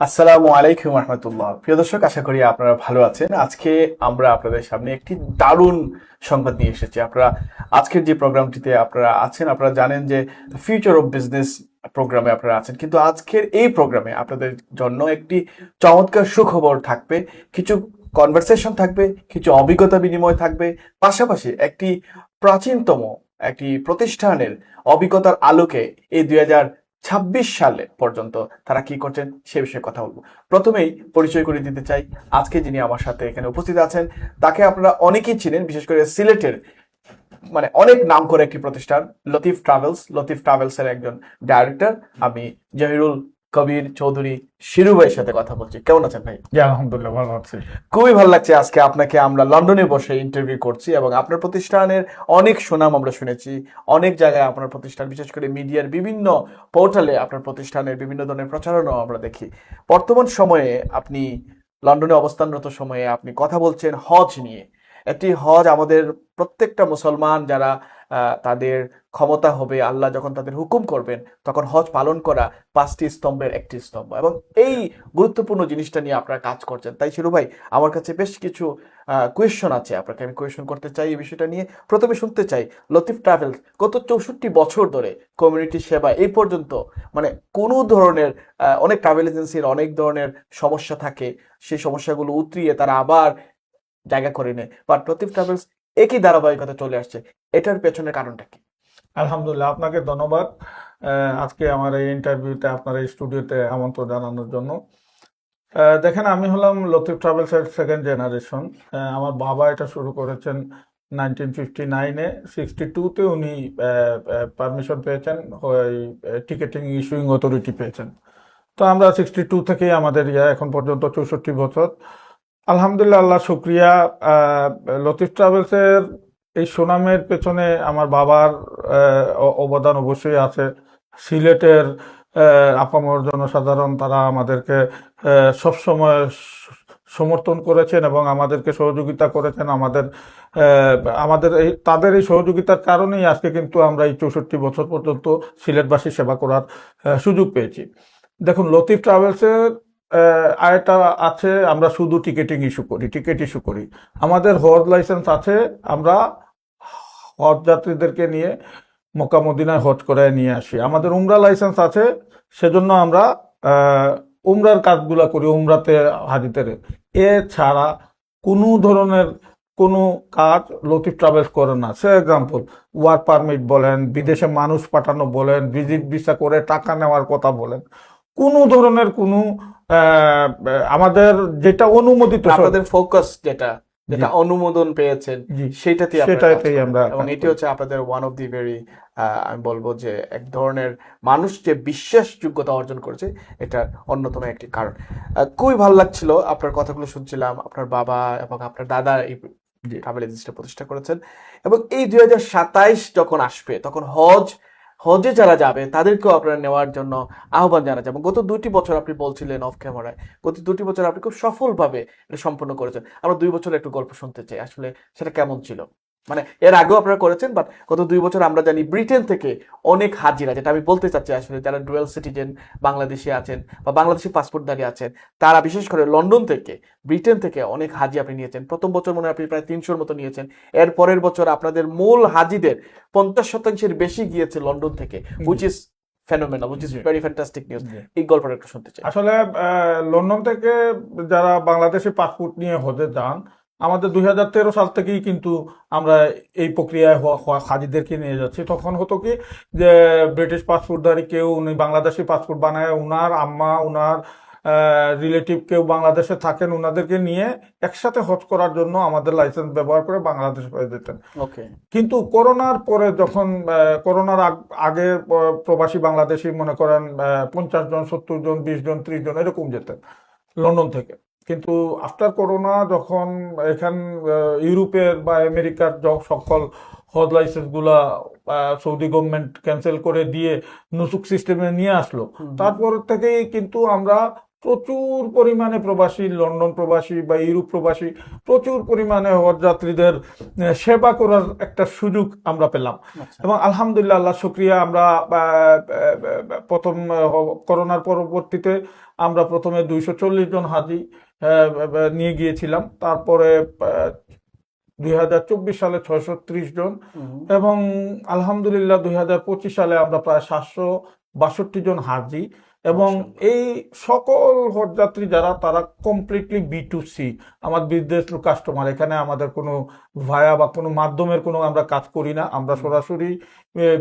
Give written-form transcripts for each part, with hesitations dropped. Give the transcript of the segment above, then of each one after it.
আসসালামু আলাইকুম রহমতুল্লাহ। প্রিয় দর্শক, আশা করি আপনারা ভালো আছেন। আজকে আমরা আপনাদের সামনে একটি দারুণ সংবাদ নিয়ে এসেছি। আজকের যে প্রোগ্রামটিতে আপনারা আছেন, আপনারা জানেন যে ফিউচার অফ বিজনেস প্রোগ্রামে আপনারা আছেন, কিন্তু আজকের এই প্রোগ্রামে আপনাদের জন্য একটি চমৎকার সুখবর থাকবে। কিছু কনভারসেশন থাকবে, কিছু অভিজ্ঞতা বিনিময় থাকবে, পাশাপাশি প্রাচীনতম একটি প্রতিষ্ঠানের অভিজ্ঞতার আলোকে এই 2026 সালে পর্যন্ত তারা কি করছেন সে বিষয়ে কথা বলবো। প্রথমেই পরিচয় করে দিতে চাই, আজকে যিনি আমার সাথে এখানে উপস্থিত আছেন তাকে আপনারা অনেকেই চিনেন, বিশেষ করে সিলেটের অনেক নাম করে একটি প্রতিষ্ঠান লতিফ ট্রাভেলস এর একজন ডাইরেক্টর। আমি জহিরুল কবির চৌধুরী শিরু ভাইয়ের সাথে কথা বলছি। কেমন আছেন ভাই? জি, আলহামদুলিল্লাহ ভালো আছি। খুবই ভালো লাগছে আজকে আপনাকে আমরা লন্ডনে বসে ইন্টারভিউ করছি, এবং আপনার প্রতিষ্ঠানের অনেক সুনাম আমরা শুনেছি। অনেক জায়গায় আপনার প্রতিষ্ঠান, বিশেষ করে মিডিয়ার বিভিন্ন পোর্টালে আপনার প্রতিষ্ঠানের বিভিন্ন ধরনের প্রচারণাও আমরা দেখি। বর্তমান সময়ে আপনি লন্ডনে অবস্থানরত সময়ে আপনি কথা বলছেন হজ নিয়ে। একটি হজ আমাদের প্রত্যেকটা মুসলমান যারা তাদের ক্ষমতা হবে, আল্লাহ যখন তাদের হুকুম করবেন, তখন হজ পালন করা 5টি স্তম্ভের একটি স্তম্ভ, এবং এই গুরুত্বপূর্ণ জিনিসটা নিয়ে আপনারা কাজ করছেন। তাই শিরু ভাই, আমার কাছে বেশ কিছু কোয়েশ্চন আছে, আপনাকে আমি কোয়েশ্চন করতে চাই এই বিষয়টা নিয়ে। প্রথমে শুনতে চাই, লতিফ ট্রাভেলস গত 64 বছর ধরে কমিউনিটি সেবা এই পর্যন্ত, কোনো ধরনের অনেক ট্রাভেল এজেন্সির অনেক ধরনের সমস্যা থাকে, সেই সমস্যাগুলো উতরিয়ে তারা আবার জায়গা করে নেয়, বাট লতিফ ট্রাভেলস একই ধারাবাহিকতা চলে আসছে। এটার পেছনের কারণটা কি? আলহামদুলিল্লাহ, আপনাকে ধন্যবাদ আজকে আমার এই ইন্টারভিউতে আপনার এই স্টুডিওতে আমন্ত্রণ জানানোর জন্য। দেখেন, আমি হলাম লতিফ ট্রাভেলসের সেকেন্ড জেনারেশন। আমার বাবা এটা শুরু করেছেন 1959-এ। 62-তে উনি পারমিশন পেয়েছেন, টিকেটিং ইস্যুইং অথরিটি পেয়েছেন। তো আমরা 62 থেকেই আমাদের এখন পর্যন্ত 64 বছর। আলহামদুলিল্লাহ, আল্লাহ শুক্রিয়া। লতিফ ট্রাভেলসের এই সুনামের পেছনে আমার বাবার অবদান অবশ্যই আছে। সিলেটের আপামর জনসাধারণ তারা আমাদেরকে সবসময় সমর্থন করেছেন এবং আমাদেরকে সহযোগিতা করেছেন। আমাদের তাদের এই সহযোগিতার কারণেই আজকে কিন্তু আমরা এই 64 বছর পর্যন্ত সিলেটবাসী সেবা করার সুযোগ পেয়েছি। দেখুন, লতিফ ট্রাভেলসের আরেকটা আছে, আমরা শুধু টিকেট ইস্যু করি। আমাদের হজ লাইসেন্স আছে, আমরা হজ যাত্রীদেরকে নিয়ে মক্কা মদিনায় হজ করায় নিয়ে আসি। আমাদের উমরা লাইসেন্স আছে, সেজন্য আমরা উমরার কাজগুলা করি, উমরাতে হাজিদের। এছাড়া কোনো ধরনের কোনো কাজ লতিফ ট্রাভেলস করে না। সে এক্সাম্পল, ওয়ার্ক পারমিট বলেন, বিদেশে মানুষ পাঠানো বলেন, ভিজিট ভিসা করে টাকা নেওয়ার কথা বলেন, কোনো ধরনের কোনো আমাদের যেটা অনুমোদিত, আপনাদের ফোকাস যেটা যেটা অনুমোদন পেয়েছেন সেটাতেই আমরা, এবং এটি হচ্ছে আপনাদের ওয়ান অফ দি ভেরি, আমি বলবো যে এক ধরনের মানুষ যে বিশ্বাসযোগ্যতা অর্জন করেছে, এটার অন্যতম একটি কারণ। খুবই ভালো লাগছিল আপনার কথাগুলো শুনছিলাম। আপনার বাবা এবং আপনার দাদা এই ট্রাভেল এজেন্সিটা প্রতিষ্ঠা করেছেন, এবং এই 2027 যখন আসবে, তখন হজে যারা যাবে তাদেরকেও আপনারা নেওয়ার জন্য আহ্বান জানা যাবে। গত 2টি বছর আপনি বলছিলেন অফ ক্যামেরায়, গত 2টি বছর আপনি খুব সফলভাবে এটা সম্পন্ন করেছেন। আমরা 2 বছরের একটু গল্প শুনতে চাই, আসলে সেটা কেমন ছিল। এর আগেও আপনারা করেছেন, বাট গত 2 বছর আমরা জানি ব্রিটেন থেকে অনেক হাজিরা, যেটা আমি বলতে চাচ্ছি, আসলে যারা ডুয়েল সিটিজেন বাংলাদেশি আছেন বা বাংলাদেশি পাসপোর্টধারী আছেন, তারা বিশেষ করে লন্ডন থেকে, ব্রিটেন থেকে অনেক হাজি আপনি নিয়েছেন। প্রথম বছর মনে হয় আপনি প্রায় 300-র মতো নিয়েছেন। এর পরের বছর আপনাদের মূল হাজিদের 50% বেশি গিয়েছে লন্ডন থেকে, which is phenomenal, which is very fantastic news. এই গল্পটা একটু শুনতে চাই। আসলে লন্ডন থেকে যারা বাংলাদেশি পাসপোর্ট নিয়ে হজে যান, আমাদের 2013 সাল থেকেই কিন্তু আমরা এই প্রক্রিয়ায় হাজিদেরকে নিয়ে যাচ্ছি। তখন হতো কি যে ব্রিটিশ পাসপোর্টধারী কেউ, উনি বাংলাদেশি পাসপোর্ট বানায়, উনার আম্মা, উনার রিলেটিভ কেউ বাংলাদেশে থাকেন, উনাদেরকে নিয়ে একসাথে হজ করার জন্য আমাদের লাইসেন্স ব্যবহার করে বাংলাদেশ হয়ে যেতেন। কিন্তু করোনার পরে, যখন করোনার আগে প্রবাসী বাংলাদেশি মনে করেন 50 জন, 70 জন, 20 জন, 30 জন এরকম যেতেন লন্ডন থেকে। কিন্তু আফটার করোনা, যখন এখান ইউরোপের বা আমেরিকার সকল হজ লাইসেন্স গুলা সৌদি গভর্নমেন্ট ক্যান্সেল করে দিয়ে নুসুক সিস্টেমে নিয়ে আসলো, তারপর থেকেই কিন্তু আমরা প্রচুর পরিমাণে প্রবাসী, লন্ডন প্রবাসী বা ইউরোপ প্রবাসী প্রচুর পরিমাণে হজ যাত্রীদের সেবা করার একটা সুযোগ আমরা পেলাম। আচ্ছা। এবং আলহামদুলিল্লাহ, আল্লাহ শুকরিয়া, আমরা প্রথম করোনার পরবর্তীতে আমরা প্রথমে 240 জন হাজি নিয়ে গিয়েছিলাম, তারপরে 2024 সালে 630 জন, এবং আলহামদুলিল্লাহ 2025 সালে আমরা প্রায় 762 জন হাজি। এবং এই সকল হজযাত্রী যারা, তারা কমপ্লিটলি B2C, আমার বিজনেস টু কাস্টমার। এখানে আমাদের কোনো ভায়া বা কোনো মাধ্যমের কোনো আমরা কাজ করি না, আমরা সরাসরি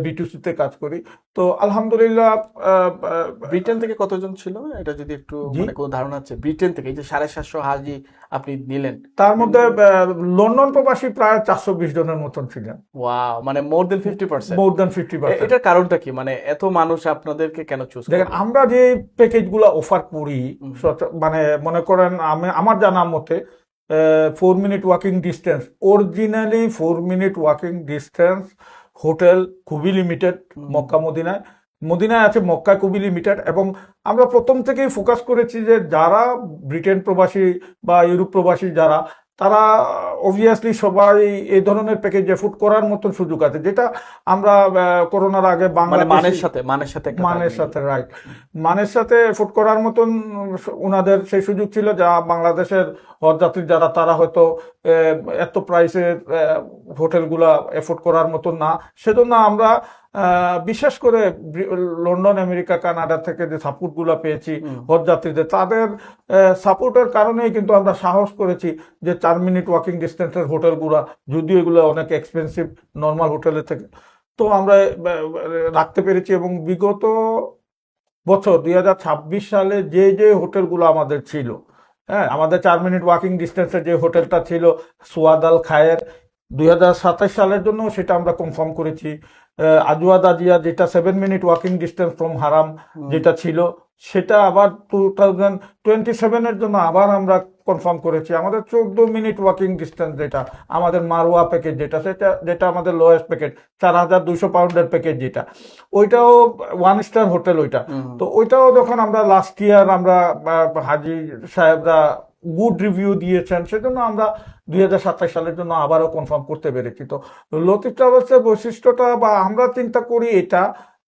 B2C তে কাজ করি। তো আলহামদুলিল্লাহ। ব্রিটেন থেকে কতজন ছিল এটা যদি একটু মানে কোনো ধারণা আছে? ব্রিটেন থেকে এই যে 750 হাজি আপনি নিলেন, তার মধ্যে লন্ডন প্রবাসী প্রায় 420 জনের মতন ছিলেন। ওয়াও, মানে মোর দেন 50%। মোর দেন 50%। এটার কারণটা কি, মানে এত মানুষ আপনাদেরকে কেন চুজ করে? দেখেন, আমরা যে প্যাকেজগুলো অফার করি, মানে মনে করেন আমার জানা মতে 4 minute walking distance, originally 4 minute walking distance hotel খুবই লিমিটেড মক্কা মদিনায় আছে, মক্কায় খুবই লিমিটেড। এবং আমরা প্রথম থেকেই ফোকাস করেছি যে যারা ব্রিটেন প্রবাসী বা ইউরোপ প্রবাসী যারা, তারা অবভিয়াসলি সবাই এই ধরনের প্যাকেজ এফোর্ড করার মতন সুযোগ আছে, যেটা আমরা করোনার আগে মানের সাথে রাইট, মানের সাথে এফোর্ড করার মতন ওনাদের সেই সুযোগ ছিল, যা বাংলাদেশের হজযাত্রী যারা, তারা হয়তো এত প্রাইসের হোটেলগুলা এফোর্ড করার মতন না। সেজন্য আমরা বিশেষ করে লন্ডন, আমেরিকা, কানাডা থেকে যে সাপোর্টগুলো পেয়েছি হজযাত্রীদের, তাদের সাপোর্টের কারণেই কিন্তু আমরা সাহস করেছি যে 4 মিনিট ওয়াকিং ডিস্টেন্সের হোটেলগুলো, যদিও এগুলো অনেক এক্সপেন্সিভ নর্মাল হোটেলের থেকে, তো আমরা রাখতে পেরেছি। এবং বিগত বছর 2026 সালে যে হোটেলগুলো আমাদের ছিল, হ্যাঁ, আমাদের 4 মিনিট ওয়াকিং ডিস্টেন্সের যে হোটেলটা ছিল সুয়াদ আল খায়ের, 2027 সালের জন্য সেটা আমরা কনফার্ম করেছি। আজওয়াদ আজিয়া, যেটা 7 মিনিট ওয়াকিং ডিস্টেন্স ফ্রম হারাম যেটা ছিল, সেটা আবার 2027 জন্য আবার আমরা কনফার্ম করেছি। আমাদের 14 মিনিট ওয়াকিং ডিস্টেন্স, যেটা আমাদের মারওয়া প্যাকেজ, যেটা আমাদের লোয়েস্ট প্যাকেজ, 4200 পাউন্ডের প্যাকেজ, যেটা ওইটাও 1 স্টার হোটেল ওইটা। তো ওইটাও যখন আমরা লাস্ট ইয়ার আমরা হাজি সাহেবরা গুড রিভিউ দিয়েছেন, সেজন্য আমরা 2027 সালের জন্য আবারও কনফার্ম করতে পেরেছি। তো লতিফ ট্রাভেলসের বৈশিষ্ট্যটা, বা আমরা চিন্তা করি এটা,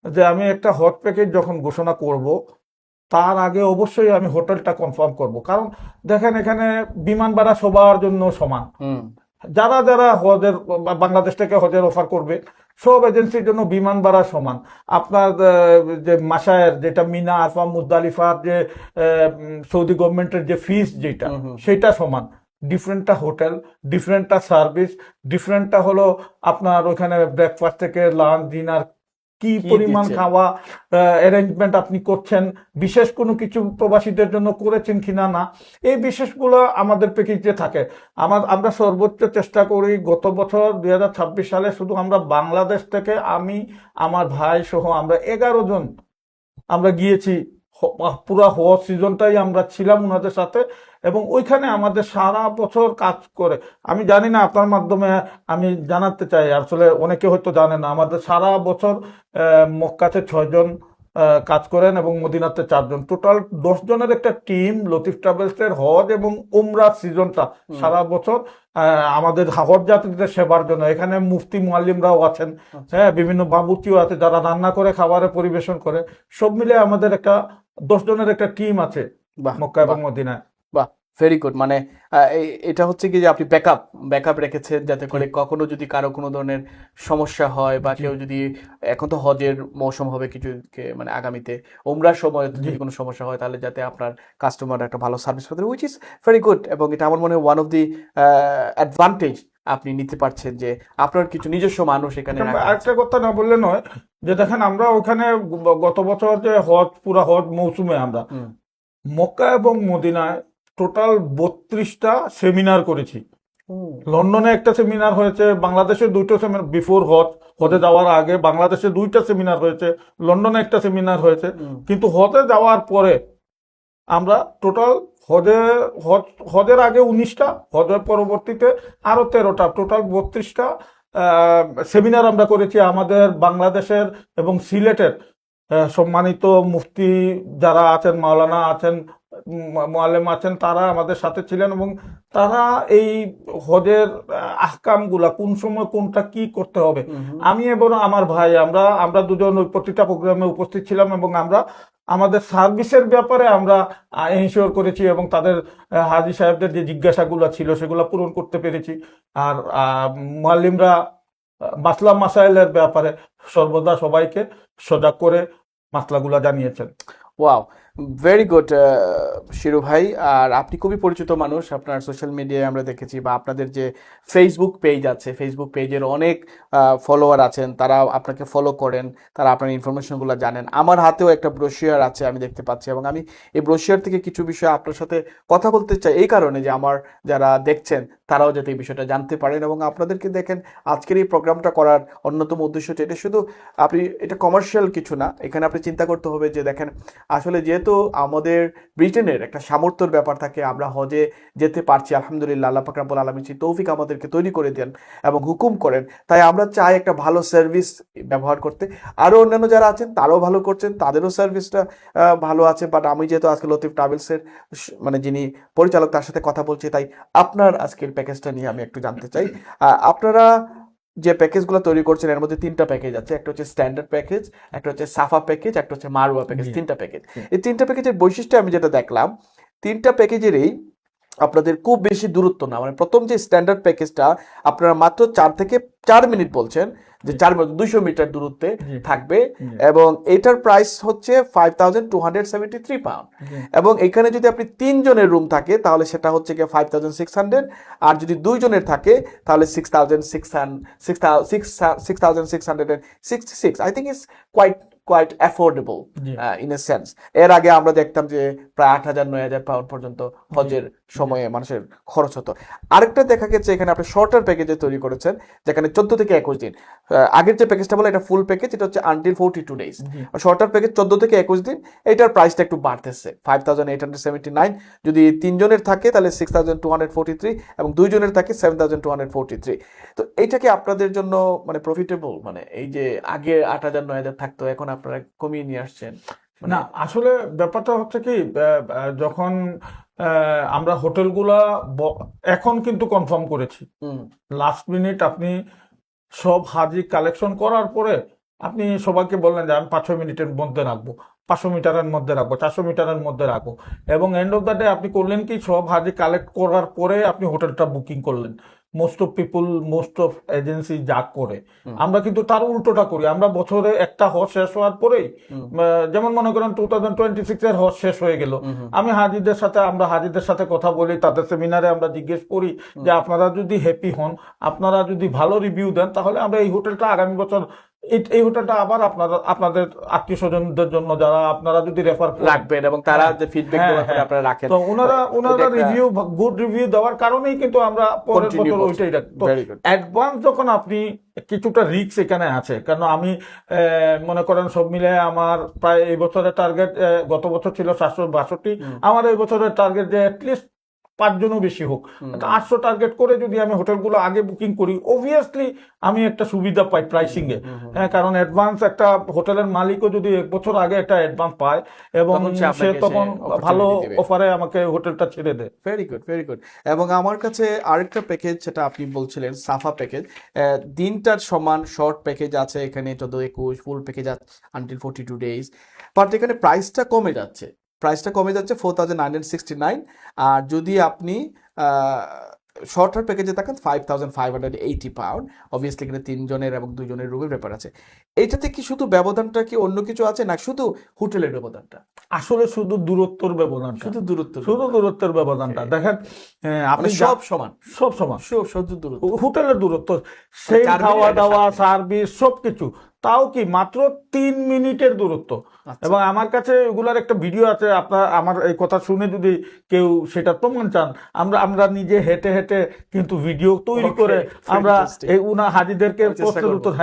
যে আমি একটা হট প্যাকেজ যখন ঘোষণা করব, তার আগে অবশ্যই আমি হোটেলটা কনফার্ম করব। কারণ দেখেন, এখানে বিমান ভাড়া সবার জন্য সমান। যারা যারা হজের বাংলাদেশ থেকে হজের অফার করবে, সব এজেন্সির জন্য বিমান ভাড়া সমান। আপনার যে মাসায়ের, যেটা মিনা, আরফা, মুজদালিফার যে সৌদি গভর্নমেন্টের যে ফিস, যেটা সেটা সমান। ডিফারেন্টটা হোটেল, ডিফারেন্টটা সার্ভিস, ডিফারেন্টটা হলো আপনার ওখানে ব্রেকফাস্ট থেকে লাঞ্চ, ডিনার, কি পরিমাণ খাওয়া অ্যারেঞ্জমেন্ট আপনি করছেন, বিশেষ কোনো কিছু প্রবাসীদের জন্য করেছেন কিনা না, এই বিশেষগুলো আমাদের প্যাকেজে থাকে। আমরা সর্বোচ্চ চেষ্টা করি। গত বছর 2026 সালে শুধু আমরা বাংলাদেশ থেকে, আমি, আমার ভাই সহ আমরা 11 জন আমরা গিয়েছি। পুরো হজ সিজনটাই আমরা ছিলাম ওনাদের সাথে, এবং ওইখানে আমাদের সারা বছর কাজ করে। আমি জানি না, আপনার মাধ্যমে আমি জানাতে চাই, আসলে অনেকে হয়তো জানে না, আমাদের সারা বছর মক্কাতে 6 জন কাজ করেন এবং মদিনাতে 4 জন, টোটাল 10 জনের একটা টিম লতিফ ট্রাভেলসের হজ এবং উমরা সিজনটা সারা বছর আমাদের হজ যাত্রীদের সেবার জন্য। এখানে মুফতি মুআল্লিমরাও আছেন, হ্যাঁ, বিভিন্ন বাবুর্চিও আছে যারা রান্না করে খাবারে পরিবেশন করে। সব মিলে আমাদের একটা 10 জনের একটা টিম আছে মক্কা এবং মদিনায়। বাহ, ভেরি গুড। মানে এটা হচ্ছে কি যে আপনি ব্যাকআপ রেখেছেন, যাতে করে কখনো যদি কারো কোনো ধরনের সমস্যা হয়, বা কেউ যদি, এখন তো হজের মৌসুম হবে কিছু, মানে আগামীতে উমরার সময় যদি কোনো সমস্যা হয়, তাহলে যাতে আপনার কাস্টমার একটা ভালো সার্ভিস পাবে, উইচ ইজ ভেরি গুড। এবং এটা আমার মনে হয় ওয়ান অফ দি অ্যাডভান্টেজ আপনি নিতে পারছেন, যে আপনার কিছু নিজস্ব মানুষ এখানে। আরেকটা কথা না বললে নয়, যে দেখেন, আমরা ওখানে গত বছর যে পুরা হজ মৌসুমে আমরা মক্কা এবং মদিনায় টোটাল 32টা সেমিনার করেছি। লন্ডনে একটা সেমিনার হয়েছে, বাংলাদেশে 2টো সেমিনার, বিফোর হজে যাওয়ার আগে বাংলাদেশে 2টা সেমিনার হয়েছে, লন্ডনে একটা সেমিনার হয়েছে। কিন্তু হজে যাওয়ার পরে আমরা টোটাল হজের আগে 19টা, হজের পরবর্তীতে আরো 13টা, টোটাল 32টা সেমিনার আমরা করেছি। আমাদের বাংলাদেশের এবং সিলেটের সম্মানিত মুফতি যারা আছেন, মাওলানা আছেন, মুআল্লিম আছেন, তারা আমাদের সাথে ছিলেন এবং তারা এই হজের আহকামগুলা কোন সময় কোনটা কি করতে হবে, আমি এবং আমার ভাই আমরা দুজন ওই প্রতিটা প্রোগ্রামে উপস্থিত ছিলাম এবং আমরা আমাদের সার্ভিসের ব্যাপারে আমরা এনশিওর করেছি এবং তাদের হাজী সাহেবদের যে জিজ্ঞাসাগুলো ছিল সেগুলো পূরণ করতে পেরেছি। আর মুআল্লিমরা মাসলা মাসাইলের ব্যাপারে সর্বদা সবাইকে সজাগ করে মাসলাগুলা জানিয়েছেন। ওয়াও, ভেরি গুড শিরু ভাই। আর আপনি খুবই পরিচিত মানুষ, আপনার সোশ্যাল মিডিয়ায় আমরা দেখেছি, বা আপনাদের যে ফেসবুক পেজ আছে, ফেসবুক পেজের অনেক ফলোয়ার আছেন, তারা আপনাকে ফলো করেন, তারা আপনার ইনফরমেশনগুলো জানেন। আমার হাতেও একটা ব্রোশিয়ার আছে, আমি দেখতে পাচ্ছি, এবং আমি এই ব্রোশিয়ার থেকে কিছু বিষয় আপনার সাথে কথা বলতে চাই এই কারণে যে আমার যারা দেখছেন তারাও যাতে এই বিষয়টা জানতে পারেন এবং আপনাদেরকে দেখেন। আজকের এই প্রোগ্রামটা করার অন্যতম উদ্দেশ্য হচ্ছে, এটা শুধু আপনি এটা কমার্শিয়াল কিছু না, এখানে আপনি চিন্তা করতে হবে যে দেখেন আসলে যেহেতু আমাদের ব্রিটেনের একটা সামর্থ্যের ব্যাপার থাকে, আমরা হজে যেতে পারছি আলহামদুলিল্লাহ, আল্লাহ পাক রব্বুল আলামিন সেই তৌফিক আমাদেরকে তৈরি করে দেন এবং হুকুম করেন, তাই আমরা চাই একটা ভালো সার্ভিস ব্যবহার করতে। আরও অন্যান্য যারা আছেন তারাও ভালো করছেন, তাদেরও সার্ভিসটা ভালো আছে, বাট আমি যেহেতু আজকে লতিফ ট্রাভেলসের মানে যিনি পরিচালক তার সাথে কথা বলছি, তাই আপনার আজকের প্যাকেজটা নিয়ে আমি একটু জানতে চাই। আপনারা যে প্যাকেজগুলো তৈরি করছেন এর মধ্যে 3টা প্যাকেজ আছে, একটা হচ্ছে স্ট্যান্ডার্ড প্যাকেজ, একটা হচ্ছে সাফা প্যাকেজ, একটা হচ্ছে মারওয়া প্যাকেজ, 3টা প্যাকেজ। এই 3টা প্যাকেজের বৈশিষ্ট্য আমি যেটা দেখলাম, 3টা প্যাকেজেরই আপনাদের খুব বেশি দূরত্ব না। মানে প্রথম যে স্ট্যান্ডার্ড প্যাকেজটা আপনারা মাত্র 4 থেকে 4 মিনিট বলছেন যে 4 মিনিট 200 মিটার দূরত্বে থাকবে, এবং এটার প্রাইস হচ্ছে 5273 পাউন্ড। এবং এখানে যদি আপনি 3 জনের রুম থাকে তাহলে সেটা হচ্ছে গিয়ে 5600, আর যদি 2 জনের থাকে তাহলে 6666। I think it's quite affordable in a sense. এর আগে আমরা দেখতাম যে প্রায় 8000-9000 পাউন্ড পর্যন্ত হজের সময়ে মানুষের খরচ হতো। আরেকটা দেখা গেছে এখানে আপনি শর্টার প্যাকেজে তৈরি করেছেন, যেখানে 14 থেকে 21 দিন। আগের যে প্যাকেজটা বলে এটা ফুল প্যাকেজ, এটা হচ্ছে আনটিল 42 ডেজ। শর্টার প্যাকেজ 14 থেকে 21 দিন, এটার প্রাইসটা একটু বাড়তেছে 5879। যদি 3 জনের থাকে তাহলে 6243, এবং 2 জনের থাকে 7243। তো এইটা কি আপনাদের জন্য মানে প্রফিটেবল? মানে এই যে আগে 8000-9000 থাকতো, এখন আপনারা কমিয়ে নিয়ে আসছেন? না, আসলে ব্যাপারটা হচ্ছে কি, যখন আমরা হোটেলগুলা এখন কিন্তু কনফার্ম করেছি, লাস্ট মিনিট আপনি সব হাজি কালেকশন করার পরে আপনি সবাইকে বললেন যে আমি 500 মিনিটের মধ্যে রাখবো, 500 মিটারের মধ্যে রাখবো, 400 মিটারের মধ্যে রাখবো, এবং এন্ড অফ দ্য ডে আপনি করলেন কি, সব হাজি কালেক্ট করার পরে আপনি হোটেলটা বুকিং করলেন। মোস্ট অফ এজেন্সি যা করে, আমরা কিন্তু তার উল্টোটা করি। আমরা বছরে একটা হজ শেষ হওয়ার পরেই, যেমন মনে করেন 2026 এর হজ শেষ হয়ে গেল, আমরা হাজিদের সাথে কথা বলি, তাদের সেমিনারে আমরা জিজ্ঞেস করি যে আপনারা যদি হ্যাপি হন, আপনারা যদি ভালো রিভিউ দেন, তাহলে আমরা এই হোটেলটা আগামী বছর এই হোটেলটা আবার আপনাদের আত্মীয় স্বজনদের জন্য যারা আপনারা যদি রেফার রাখবেন এবং তারা যে ফিডব্যাক দেন আপনারা রাখেন, তো ওনারা গুড রিভিউ দেওয়ার কারণেই কিন্তু আমরা পরের বছর ওইটাই রাখি। তো অ্যাডভান্স যখন আপনি কিছুটা রিস্ক এখানে আছে, কারণ আমি মনে করেন সব মিলে আমার প্রায় এই বছরের টার্গেট, গত বছর ছিল 762, আমার এই বছরের টার্গেট যে অ্যাটলিস্ট 5 জনও বেশি হোক, 800 টার্গেট করে যদি আমি হোটেলগুলো আগে বুকিং করি, অবভিয়াসলি আমি একটা সুবিধা পাই প্রাইসিং এ। কারণ অ্যাডভান্স একটা হোটেলের মালিকও যদি 1 বছর আগে একটা অ্যাডভান্স পায় এবং সে তখন ভালো অফারে আমাকে হোটেলটা ছেড়ে দেয়। Very good, very good. এবং আমার কাছে আরেকটা প্যাকেজ, যেটা আপনি বলছিলেন সাফা প্যাকেজ, দিনটার সমান শর্ট প্যাকেজ আছে এখানে 14-21, ফুল প্যাকেজ আছে আনটিল 42 ডেজ, বাট এখানে প্রাইসটা কমে যাচ্ছে, 4969। আর যদি আপনি শর্টার প্যাকেজে থাকেন 5580 পাউন্ড। অবভিয়াসলি এখানে 3 জনের এবং 2 জনের রুমের ব্যাপার আছে। এইটাতে কি শুধু ব্যবধানটা কি অন্য কিছু আছে, না শুধু হোটেলের ব্যবধানটা? আসলে শুধু দূরত্বের ব্যবধানটা, শুধু দূরত্বের ব্যবধানটা। দেখেন আপনি সব সমান, শুধু দূরত্ব, হোটেলের দূরত্ব, সেই খাওয়া দাওয়া সার্ভিস সবকিছু, তাও কি মাত্র 3 মিনিটের দূরত্ব। এবং আমার কাছে এগুলার একটা ভিডিও আছে, আপনার আমার এই কথা শুনে যদি কেউ সেটা প্রমাণ চান, আমরা নিজে হেঁটে হেঁটে কিন্তু ভিডিও তৈরি করে আমরা এই হাজিদেরকে প্রশ্নের উত্তর,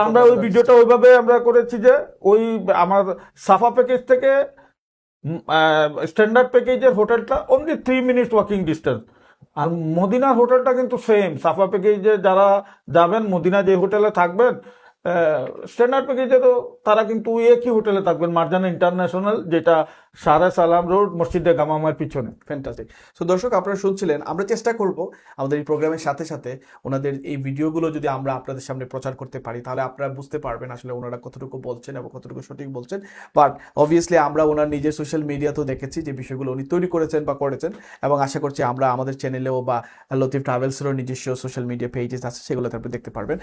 আমরা ওই ভিডিওটা ওইভাবে আমরা করেছি যে ওই আমার সাফা প্যাকেজ থেকে স্ট্যান্ডার্ড প্যাকেজের হোটেলটা অনলি 3 মিনিটস ওয়াকিং ডিস্টেন্স। আর মদিনার হোটেলটা কিন্তু সেম, সাফা প্যাকেজে যারা যাবেন, মদিনা যে হোটেলে থাকবেন, স্ট্যান্ডার্ড প্যাকেজে তো তারা কিন্তু একই হোটেলে থাকবেন, মার্জানা ইন্টারন্যাশনাল, যেটা সারে সালাম রোড, মসজিদে গামামের পিছনে। ফ্যান্টাস্টিক। সো দর্শক, আপনারা শুনছিলেন, আমরা চেষ্টা করব আমাদের এই প্রোগ্রামের সাথে সাথে ওনাদের এই ভিডিওগুলো যদি আমরা আপনাদের সামনে প্রচার করতে পারি, তাহলে আপনারা বুঝতে পারবেন আসলে ওনারা কতটুকু বলছেন এবং কতটুকু সঠিক বলছেন। বাট অবভিয়াসলি আমরা ওনার নিজের সোশ্যাল মিডিয়াতেও দেখেছি যে বিষয়গুলো উনি তৈরি করেছেন বা করেছেন, এবং আশা করছি আমরা আমাদের চ্যানেলেও বা লতিফ ট্রাভেলসেরও নিজস্ব সোশ্যাল মিডিয়া পেজেস আছে, সেগুলোতে আপনি দেখতে পারবেন।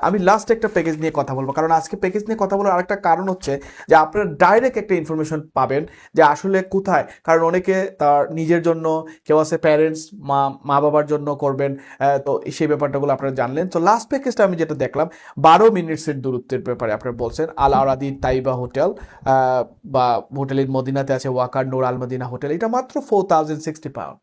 আমি লাস্ট একটা প্যাকেজ নিয়ে কথা বলবো, কারণ আজকে প্যাকেজ নিয়ে কথা বলার আরেকটা কারণ হচ্ছে যে আপনারা ডাইরেক্ট একটা ইনফরমেশন পাবেন যে আসলে কোথায়, কারণ অনেকে তার নিজের জন্য, কেউ আছে প্যারেন্টস, মা বাবার জন্য করবেন, তো সেই ব্যাপারটাগুলো আপনারা জানলেন। তো লাস্ট প্যাকেজটা আমি যেটা দেখলাম 12 মিনিটসের দূরত্বের ব্যাপারে আপনারা বলছেন। আল আরাদি তাইবা হোটেল বা হোটেলের মদিনাতে আছে ওয়াকার নূর আল মদিনা হোটেল, এটা মাত্র 4060 পাউন্ড,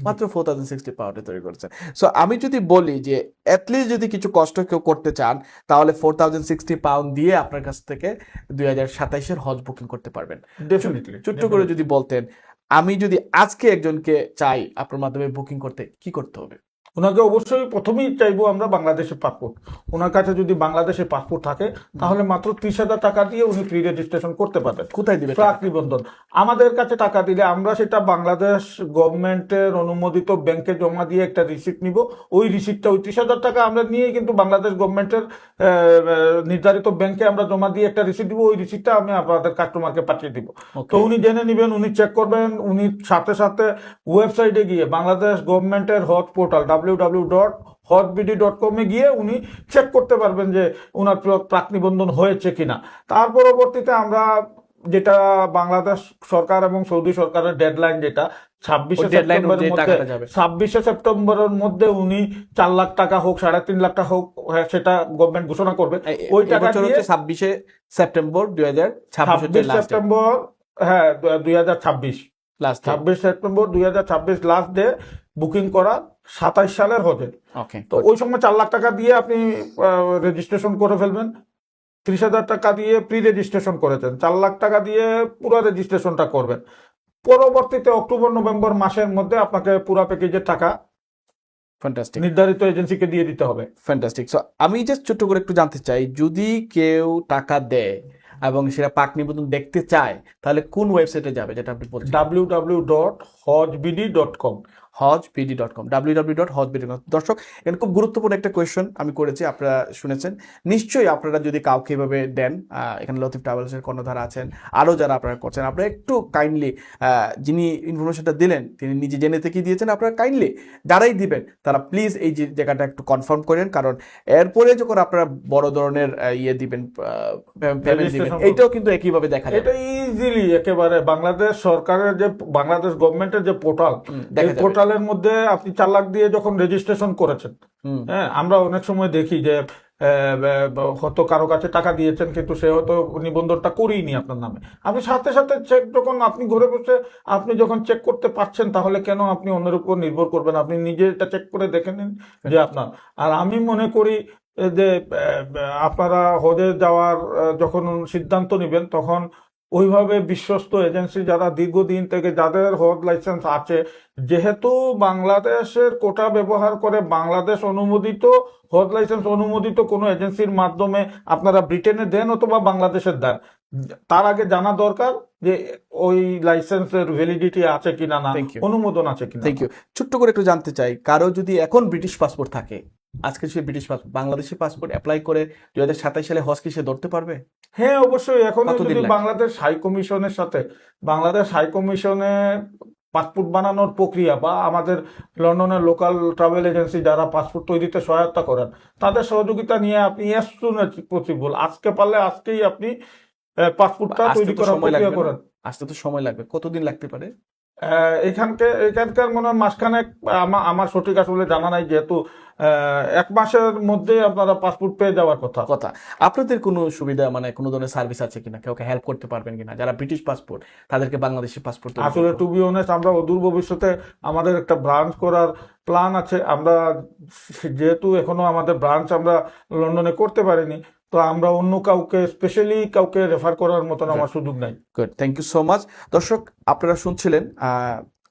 মাত্র 4060 পাউন্ডে তৈরি করছে। সো আমি যদি বলি যে অ্যাটলিস্ট যদি কিছু কষ্ট কেউ করতে চান, তাহলে 4060 পাউন্ড দিয়ে আপনার কাছ থেকে 2027-এর হজ বুকিং করতে পারবেন। ডেফিনেটলি। ছোট্ট করে যদি বলতেন, আমি যদি আজকে একজনকে চাই আপনার মাধ্যমে বুকিং করতে, কি করতে হবে? ওনাকে অবশ্যই প্রথমেই চাইবো আমরা বাংলাদেশের পাসপোর্ট। ওনার কাছে যদি বাংলাদেশের পাসপোর্ট থাকে তাহলে মাত্র 30,000 টাকা দিয়ে উনি প্রি রেজিস্ট্রেশন করতে পারবেন। কোথায় দিবে? প্রাক নিবন্ধন আমাদের কাছে টাকা দিলে আমরা সেটা বাংলাদেশ গভর্নমেন্টের অনুমোদিত ব্যাংকে জমা দিয়ে একটা রিসিপ্ট নিব। ওই রিসিপ্টটা, ওই 30,000 টাকা আমরা নিয়ে কিন্তু বাংলাদেশ গভর্নমেন্টের নির্ধারিত ব্যাংকে আমরা জমা দিয়ে একটা রিসিপ্ট দিব। ওই রিসিপ্টটা আমি আপনাদের কাস্টমারকে পাঠিয়ে দিব। তো উনি জেনে নেবেন, উনি চেক করবেন, উনি সাথে সাথে ওয়েবসাইটে গিয়ে বাংলাদেশ গভর্নমেন্টের হজ পোর্টাল www.hotbd.com এ গিয়ে উনি চেক করতে পারবেন যে ওনার প্রাক নিবন্ধন হয়েছে কিনা। তার পরবর্তীতে আমরা যেটা বাংলাদেশ সরকার এবং সৌদি সরকারের ডেডলাইন, যেটা 26শে সেপ্টেম্বরের মধ্যে উনি 4 লাখ টাকা হোক 3.5 লাখ টাকা হোক, সেটা গভর্নমেন্ট ঘোষণা করবে। ওই টাকা দিয়ে 26শে সেপ্টেম্বর 2026 সেপ্টেম্বর, হ্যাঁ 2026 last 26 September 2026 last day booking করা 27 সালের হজে। ওকে। তো ওই সময় 4 লাখ টাকা দিয়ে আপনি রেজিস্ট্রেশন করে ফেলবেন। 30,000 টাকা দিয়ে প্রি রেজিস্ট্রেশন করেছেন, 4 লাখ টাকা দিয়ে পুরো রেজিস্ট্রেশনটা করবেন। পরবর্তীতে অক্টোবর নভেম্বর মাসের মধ্যে আপনাকে পুরো প্যাকেজের টাকা ফ্যান্টাস্টিক নির্ধারিত এজেন্সিকে দিয়ে দিতে হবে। ফ্যান্টাস্টিক। সো আমি জাস্ট ছোট্ট করে একটু জানতে চাই, যদি কেউ টাকা দেয় এবং সেটা পাক নিবন্ধন দেখতে চায়, তাহলে কোন ওয়েবসাইটে যাবে, যেটা আপনি বলছেন? www.hojbd.com hojbd.com www.hojbd.com। দর্শক, এখানে খুব গুরুত্বপূর্ণ একটা কোয়েশ্চেন আমি করেছি, আপনারা শুনেছেন নিশ্চয়ই। আপনারা যদি কাউকে এভাবে দেন, এখানে লতিফ ট্রাভেলসের কর্ণধার আছেন, আরও যারা আপনারা করছেন, আপনারা একটু কাইন্ডলি যিনি ইনফরমেশনটা দিলেন তিনি নিজে জেনে থেকে দিয়েছেন, আপনারা কাইন্ডলি যারাই দিবেন তারা প্লিজ এই জায়গাটা একটু কনফার্ম করেন, কারণ এরপরে যখন আপনারা বড় ধরনের ইয়ে দিবেন, পেমেন্ট দিবেন, এইটাও কিন্তু একইভাবে দেখা যাবে। এটা ইজিলি একেবারে বাংলাদেশ সরকারের যে বাংলাদেশ গভর্নমেন্টের যে পোর্টাল, এই পোর্টালের মধ্যে আপনি 4 লাখ দিয়ে যখন রেজিস্ট্রেশন করেছেন, হ্যাঁ আমরা অনেক সময় দেখি যে হয়তো কারো কাছে টাকা দিয়েছেন কিন্তু সে হয়তো নিবন্ধনটা করেইনি আপনার নামে। আপনি সাথে সাথে চেক, যখন আপনি ঘরে বসে আপনি যখন চেক করতে পারছেন, তাহলে কেন আপনি অন্যের উপর নির্ভর করবেন? আপনি নিজে এটা চেক করে দেখে নিন যে আপনার। আর আমি মনে করি যে আপনারা হজে যাওয়ার যখন সিদ্ধান্ত নেবেন, তখন ওইভাবে বিশ্বস্ত এজেন্সি যারা দীর্ঘদিন থেকে, যাদের হজ লাইসেন্স আছে, যেহেতু বাংলাদেশের কোটা ব্যবহার করে বাংলাদেশ অনুমোদিত হজ লাইসেন্স অনুমোদিত কোনো এজেন্সির মাধ্যমে আপনারা ব্রিটেনে দেন অথবা বাংলাদেশের দেন, তার আগে জানা দরকার যে ওই লাইসেন্সের ভ্যালিডিটি আছে কিনা, না অনুমোদন আছে কিনা। Thank you. ছোট্ট করে একটু জানতে চাই, কারো যদি এখন ব্রিটিশ পাসপোর্ট থাকে, আজকে সে British passport, Bangladeshi passport apply করে 2027 সালে হজ কি সে ধরতে পারবে? হ্যাঁ অবশ্যই। এখন যদি বাংলাদেশ হাই কমিশনের সাথে, বাংলাদেশ হাই কমিশনে পাসপোর্ট বানানোর প্রক্রিয়া, বা আমাদের লন্ডনের লোকাল ট্রাভেল এজেন্সি যারা পাসপোর্ট তৈরিতে সহায়তা করেন, তাদের সহযোগিতা নিয়ে আপনি as soon as possible, আজকে পারলে আজকেই আপনি পাসপোর্টটা তৈরি করার প্রক্রিয়া করেন। আসতে তো সময় লাগবে, কতদিন লাগতে পারে? এখানকার মনে হয় মাসখানেক, আমার সঠিক আসলে জানা নাই, যেহেতু 1 মাসের মধ্যে আপনারা পাসপোর্ট পেয়ে যাওয়ার কথা। আপনাদের কোনো সুবিধা, মানে কোনো ধরনের সার্ভিস আছে কিনা, কাউকে হেল্প করতে পারবেন কিনা যারা ব্রিটিশ পাসপোর্ট তাদেরকে বাংলাদেশি পাসপোর্ট? আসলে টু বি অনেস্ট, আমরা অদূর ভবিষ্যতে আমাদের একটা ব্রাঞ্চ করার প্ল্যান আছে। আমরা যেহেতু এখনো আমাদের ব্রাঞ্চ আমরা লন্ডনে করতে পারিনি, তো আমরা অন্য কাউকে, স্পেশালি কাউকে রেফার করার মতন আমার সুযোগ নাই। Good, thank you so much. দর্শক, আপনারা শুনছিলেন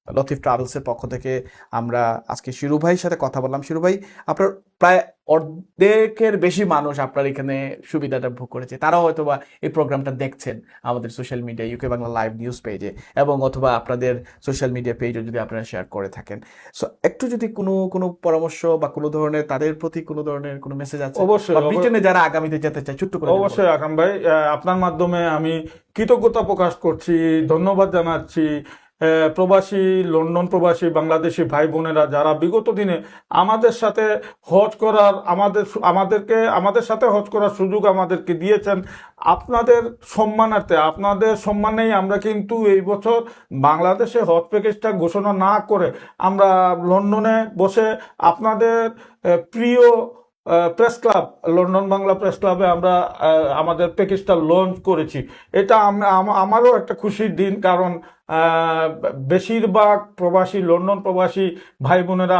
লতিফ ট্রাভেলসের পক্ষ থেকে আমরা আজকে শিরু ভাইয়ের সাথে কথা বললাম। শিরু ভাই, আপনার প্রায় অর্ধেকের বেশি মানুষ আপনার এখানে সুবিধাটা ভোগ করেছে। তারাও হয়তো বা এই প্রোগ্রামটা দেখছেন আমাদের social media UK Bangla live news পেজে, এবং অথবা আপনাদের সোশ্যাল মিডিয়া পেজে যদি আপনারা শেয়ার করে থাকেন। সো একটু যদি কোনো কোনো পরামর্শ বা কোনো ধরনের তাদের প্রতি কোনো ধরনের কোনো মেসেজ আছে, অবশ্যই বা ব্রিটেনে যারা আগামীতে যেতে চায়, ছোট্ট করে যদি বলেন। অবশ্যই আকরাম ভাই, আপনার মাধ্যমে আমি কৃতজ্ঞতা প্রকাশ করছি, ধন্যবাদ জানাচ্ছি প্রবাসী, লন্ডন প্রবাসী বাংলাদেশি ভাই বোনেরা যারা বিগত দিনে আমাদের সাথে হজ করার আমাদের সাথে হজ করার সুযোগ আমাদেরকে দিয়েছেন। আপনাদের সম্মানার্থে, আপনাদের সম্মানেই আমরা কিন্তু এই বছর বাংলাদেশে হজ প্যাকেজটা ঘোষণা না করে আমরা লন্ডনে বসে আপনাদের প্রিয় press club, London Bangla press ক্লাবে আমরা আমাদের প্যাকেজটা লঞ্চ করেছি। এটা আমারও একটা খুশির দিন, কারণ বেশিরভাগ প্রবাসী, লন্ডন প্রবাসী ভাই বোনেরা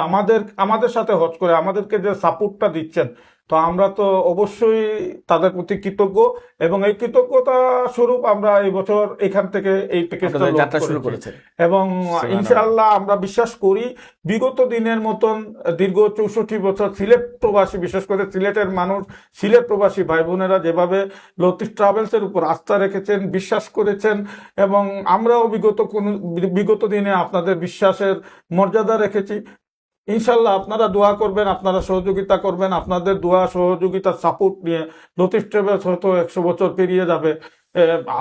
আমাদের সাথে হজ করে আমাদেরকে যে সাপোর্টটা দিচ্ছেন, তো আমরা তো অবশ্যই তাদের প্রতি কৃতজ্ঞ, এবং এই কৃতজ্ঞতা স্বরূপ আমরা এই বছর এখান থেকে এই প্যাকেজটা আপনাদের লঞ্চ যাত্রা শুরু করেছি। করেছেন। এবং সুবহানাল্লাহ। ইনশাআল্লাহ আমরা বিশ্বাস করি বিগত দিনের মতন দীর্ঘ 64 বছর সিলেট প্রবাসী, বিশেষ করে সিলেটের মানুষ, সিলেট প্রবাসী ভাই বোনেরা যেভাবে লতিফ ট্রাভেলসের উপর আস্থা রেখেছেন, বিশ্বাস করেছেন, এবং আমরাও বিগত দিনে আপনাদের বিশ্বাসের মর্যাদা রেখেছি। ইনশাল্লাহ আপনারা দোয়া করবেন, আপনারা সহযোগিতা করবেন। আপনাদের দোয়া, সহযোগিতা, সাপোর্ট নিয়ে লতিফ ট্রাভেলস হয়তো 100 বছর পেরিয়ে যাবে।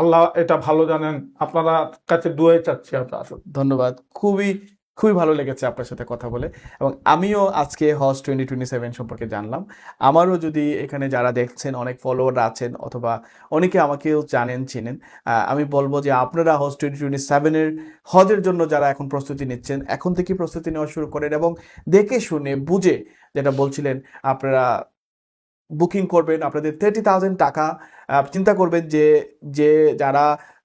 আল্লাহ এটা ভালো জানেন। আপনারা কাছে দোয়াই চাচ্ছি আমরা আসলে। ধন্যবাদ। খুবই খুবই ভালো লেগেছে আপনার সাথে কথা বলে, এবং আমিও আজকে হজ 2027 সম্পর্কে জানলাম। আমারও যদি এখানে যারা দেখছেন অনেক ফলোয়ার আছেন, অথবা অনেকে আমাকেও জানেন, চিনেন, আমি বলবো যে আপনারা হজ 2027-এর হজের জন্য যারা এখন প্রস্তুতি নিচ্ছেন, এখন থেকে প্রস্তুতি নেওয়া শুরু করেন, এবং দেখে শুনে বুঝে, যেটা বলছিলেন, আপনারা বুকিং করবেন। আপনাদের 30,000 টাকা চিন্তা করবেন যে যে যারা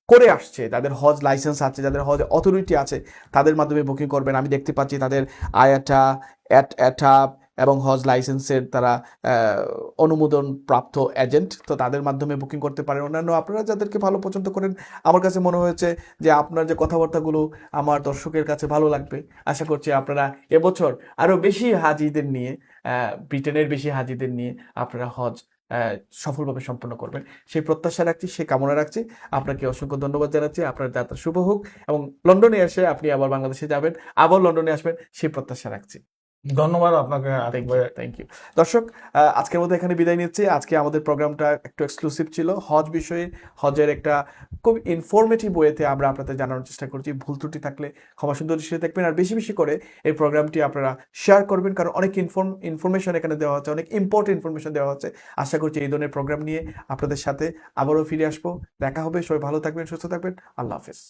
করে আসছে, যাদের হজ লাইসেন্স আছে, যাদের হজ অথরিটি আছে, তাদের মাধ্যমে বুকিং করবেন। আমি দেখতে পাচ্ছি তাদের আয়াটা, অ্যাটাপ এবং হজ লাইসেন্সের তারা অনুমোদন প্রাপ্ত এজেন্ট, তো তাদের মাধ্যমে বুকিং করতে পারেন। অন্যান্য আপনারা যাদেরকে ভালো পছন্দ করেন, আমার কাছে মনে হয়েছে যে আপনার যে কথাবার্তাগুলো আমার দর্শকের কাছে ভালো লাগবে। আশা করছি আপনারা এবছর আরও বেশি হাজিদের নিয়ে, ব্রিটেনের বেশি হাজিদের নিয়ে আপনারা হজ সফলভাবে সম্পন্ন করবেন, সেই প্রত্যাশা রাখছি, সেই কামনা রাখছি। আপনাকে অসংখ্য ধন্যবাদ জানাচ্ছি। আপনার যাত্রা শুভ হোক, এবং লন্ডনে এসে আপনি আবার বাংলাদেশে যাবেন, আবার লন্ডনে আসবেন, সেই প্রত্যাশা রাখছি। ধন্যবাদ আপনাকে। Thank you. দর্শক, আজকের মতো এখানে বিদায় নিচ্ছি। আজকে আমাদের প্রোগ্রামটা একটু এক্সক্লুসিভ ছিল, হজ বিষয়ে, হজের একটা খুব ইনফরমেটিভ ওয়েতে আমরা আপনাদের জানানোর চেষ্টা করছি। ভুল ত্রুটি থাকলে ক্ষমা সুন্দর দৃষ্টিতে দেখবেন, আর বেশি বেশি করে এই প্রোগ্রামটি আপনারা শেয়ার করবেন, কারণ অনেক ইনফরমেশন এখানে দেওয়া হচ্ছে, অনেক ইম্পর্টেন্ট ইনফরমেশন দেওয়া হচ্ছে। আশা করছি এই ধরনের প্রোগ্রাম নিয়ে আপনাদের সাথে আবারও ফিরে আসবো। দেখা হবে। সবাই ভালো থাকবেন, সুস্থ থাকবেন। আল্লাহ হাফেজ।